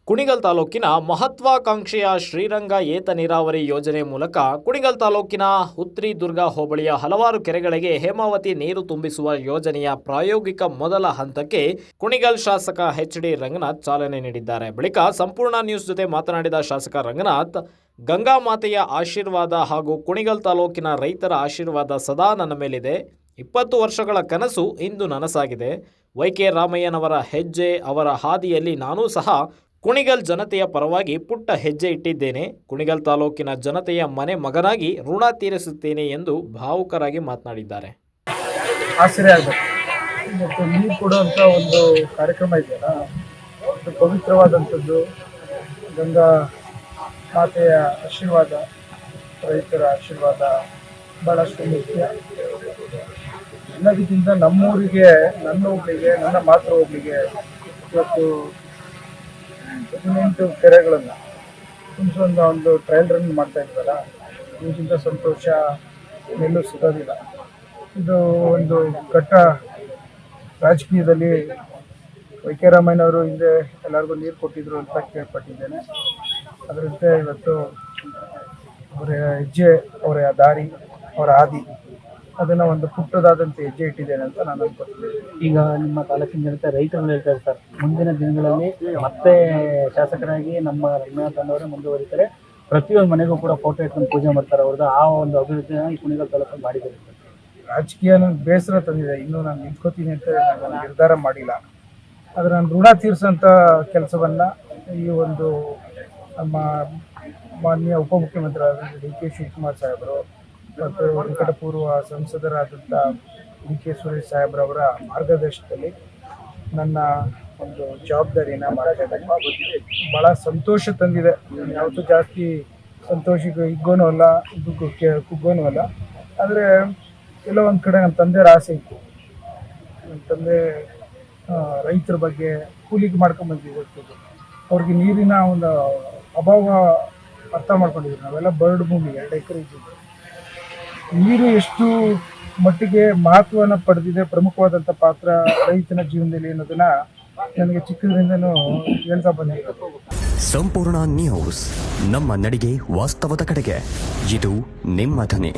ಕುಣಿಗಲ್ ತಾಲೂಕಿನ ಮಹತ್ವಾಕಾಂಕ್ಷೆಯ ಶ್ರೀರಂಗ ಏತ ನೀರಾವರಿ ಯೋಜನೆ ಮೂಲಕ ಕುಣಿಗಲ್ ತಾಲೂಕಿನ ಹುತ್ರಿ ದುರ್ಗ ಹೋಬಳಿಯ ಹಲವಾರು ಕೆರೆಗಳಿಗೆ ಹೇಮಾವತಿ ನೀರು ತುಂಬಿಸುವ ಯೋಜನೆಯ ಪ್ರಾಯೋಗಿಕ ಮೊದಲ ಹಂತಕ್ಕೆ ಕುಣಿಗಲ್ ಶಾಸಕ ಎಚ್.ಡಿ. ರಂಗನಾಥ್ ಚಾಲನೆ ನೀಡಿದ್ದಾರೆ. ಬಳಿಕ ಸಂಪೂರ್ಣ ನ್ಯೂಸ್ ಜೊತೆ ಮಾತನಾಡಿದ ಶಾಸಕ ರಂಗನಾಥ್, ಗಂಗಾ ಮಾತೆಯ ಆಶೀರ್ವಾದ ಹಾಗೂ ಕುಣಿಗಲ್ ತಾಲೂಕಿನ ರೈತರ ಆಶೀರ್ವಾದ ಸದಾ ನನ್ನ ಮೇಲಿದೆ. 20 ವರ್ಷಗಳ ಕನಸು ಇಂದು ನನಸಾಗಿದೆ. ವೈ.ಕೆ. ರಾಮಯ್ಯನವರ ಹೆಜ್ಜೆ ಅವರ ಹಾದಿಯಲ್ಲಿ ನಾನೂ ಸಹ ಕುಣಿಗಲ್ ಜನತೆಯ ಪರವಾಗಿ ಪುಟ್ಟ ಹೆಜ್ಜೆ ಇಟ್ಟಿದ್ದೇನೆ. ಕುಣಿಗಲ್ ತಾಲೂಕಿನ ಜನತೆಯ ಮನೆ ಮಗನಾಗಿ ಋಣ ತೀರಿಸುತ್ತೇನೆ ಎಂದು ಭಾವುಕರಾಗಿ ಮಾತನಾಡಿದ್ದಾರೆ. ಆಶ್ಚರ್ಯ ಆಗಬೇಕು ಮತ್ತು ನೀರು ಕೊಡುವಂಥ ಒಂದು ಕಾರ್ಯಕ್ರಮ ಇದೆಯಲ್ಲ, ಅದು ಪವಿತ್ರವಾದಂಥದ್ದು. ಗಂಗಾ ಮಾತೆಯ ಆಶೀರ್ವಾದ, ರೈತರ ಆಶೀರ್ವಾದ ಭಾಳಷ್ಟು ಮುಖ್ಯ. ಎಲ್ಲದಕ್ಕಿಂತ ನಮ್ಮೂರಿಗೆ, ನನ್ನ ಹೋಬಳಿಗೆ, ನನ್ನ ಮಾತೃ ಹೋಬಳಿಗೆ ಇವತ್ತು 18 ಕೆರೆಗಳನ್ನು ತುಂಬಿಸುವಂಥ ಒಂದು ಟ್ರಯಲ್ ರನ್ ಮಾಡ್ತಾ ಇದ್ವಲ್ಲ, ಇದಕ್ಕಿಂತ ಸಂತೋಷ ಎಲ್ಲೂ ಸಿಗೋದಿಲ್ಲ. ಇದು ಒಂದು ಘಟ್ಟ ರಾಜಕೀಯದಲ್ಲಿ ವೈ.ಕೆ. ರಾಮಯ್ಯನವರು ಹಿಂದೆ ಎಲ್ಲರಿಗೂ ನೀರು ಕೊಟ್ಟಿದ್ರು ಅಂತ ಕೇಳ್ಪಟ್ಟಿದ್ದೇನೆ. ಅದರಂತೆ ಇವತ್ತು ಅವರ ಹೆಜ್ಜೆ, ಅವರ ದಾರಿ, ಅವರ ಹಾದಿ, ಅದನ್ನು ಒಂದು ಪುಟ್ಟದಾದಂಥ ಹೆಜ್ಜೆ ಇಟ್ಟಿದ್ದೇನೆ ಅಂತ ನಾನು ಅನ್ಕೊಳ್ತೀನಿ. ಈಗ ನಿಮ್ಮ ತಾಲೂಕಿನ ಜನತೆ ರೈತರು ಹೇಳ್ತಾರೆ ಸರ್, ಮುಂದಿನ ದಿನಗಳಲ್ಲಿ ಮತ್ತೆ ಶಾಸಕರಾಗಿ ನಮ್ಮ ರಂಗನಾಥ್ ಅನ್ನೋರೇ ಮುಂದುವರಿತಾರೆ, ಪ್ರತಿಯೊಂದು ಮನೆಗೂ ಕೂಡ ಫೋಟೋ ಇಟ್ಕೊಂಡು ಪೂಜೆ ಮಾಡ್ತಾರೆ. ಅವ್ರದ್ದು ಆ ಒಂದು ಅಭಿವೃದ್ಧಿನ ಈ ಕುಣಿಗಲ್ ತಾಲೂಕು ಮಾಡಿದ್ದಾರೆ ಸರ್. ರಾಜಕೀಯ ನನಗೆ ಬೇಸರ ತಂದಿದೆ. ಇನ್ನೂ ನಾನು ನಿಂತ್ಕೋತೀನಿ ಅಂತ ನಾನು ನಿರ್ಧಾರ ಮಾಡಿಲ್ಲ. ಆದರೆ ನಾನು ಋಣ ತೀರಿಸೋಂಥ ಕೆಲಸವನ್ನು ಈ ಒಂದು ನಮ್ಮ ಮಾನ್ಯ ಉಪಮುಖ್ಯಮಂತ್ರಿಯಾದ ಡಿ.ಕೆ. ಶಿವಕುಮಾರ್ ಸಾಹೇಬರು ಮತ್ತು ನಿಕಟಪೂರ್ವ ಸಂಸದರಾದಂಥ ಡಿ.ಕೆ. ಸುರೇಶ್ ಸಾಹೇಬ್ರವರ ಮಾರ್ಗದರ್ಶನದಲ್ಲಿ ನನ್ನ ಒಂದು ಜವಾಬ್ದಾರಿನ ಮಾಡಬೇಕು. ಭಾಳ ಸಂತೋಷ ತಂದಿದೆ. ಯಾವತ್ತೂ ಜಾಸ್ತಿ ಸಂತೋಷಕ್ಕೆ ಹಿಗ್ಗೋನೂ ಅಲ್ಲ, ಇದು ಕುಗ್ಗೋನೂ ಅಲ್ಲ. ಆದರೆ ಎಲ್ಲೋ ಒಂದು ಕಡೆ ನಮ್ಮ ತಂದೆಯವ್ರ ಆಸೆ ಇತ್ತು. ನಮ್ಮ ತಂದೆ ರೈತರ ಬಗ್ಗೆ ಕೂಲಿಗೆ ಮಾಡ್ಕೊಂಬಂದಿದ್ದು, ಅವ್ರಿಗೆ ನೀರಿನ ಒಂದು ಅಭಾವ ಅರ್ಥ ಮಾಡ್ಕೊಂಡಿದ್ರು. ನಾವೆಲ್ಲ ಬರ್ಡ್ ಭೂಮಿ, 2 ಎಕರೆ ಇದ್ದಿದ್ದು. ನೀರು ಎಷ್ಟು ಮಟ್ಟಿಗೆ ಮಹತ್ವವನ್ನು ಪಡೆದಿದೆ, ಪ್ರಮುಖವಾದಂಥ ಪಾತ್ರ ರೈತನ ಜೀವನದಲ್ಲಿ ಅನ್ನೋದನ್ನ ನನಗೆ ಚಿಕ್ಕದ್ರಿಂದನೂ ಹೇಳ್ತಾ ಬಂದಿದ್ದೆ. ಸಂಪೂರ್ಣ ನ್ಯೂಸ್, ನಮ್ಮ ನಡಿಗೆ ವಾಸ್ತವದ ಕಡೆಗೆ. ಇದು ನಿಮ್ಮ ಧ್ವನಿ.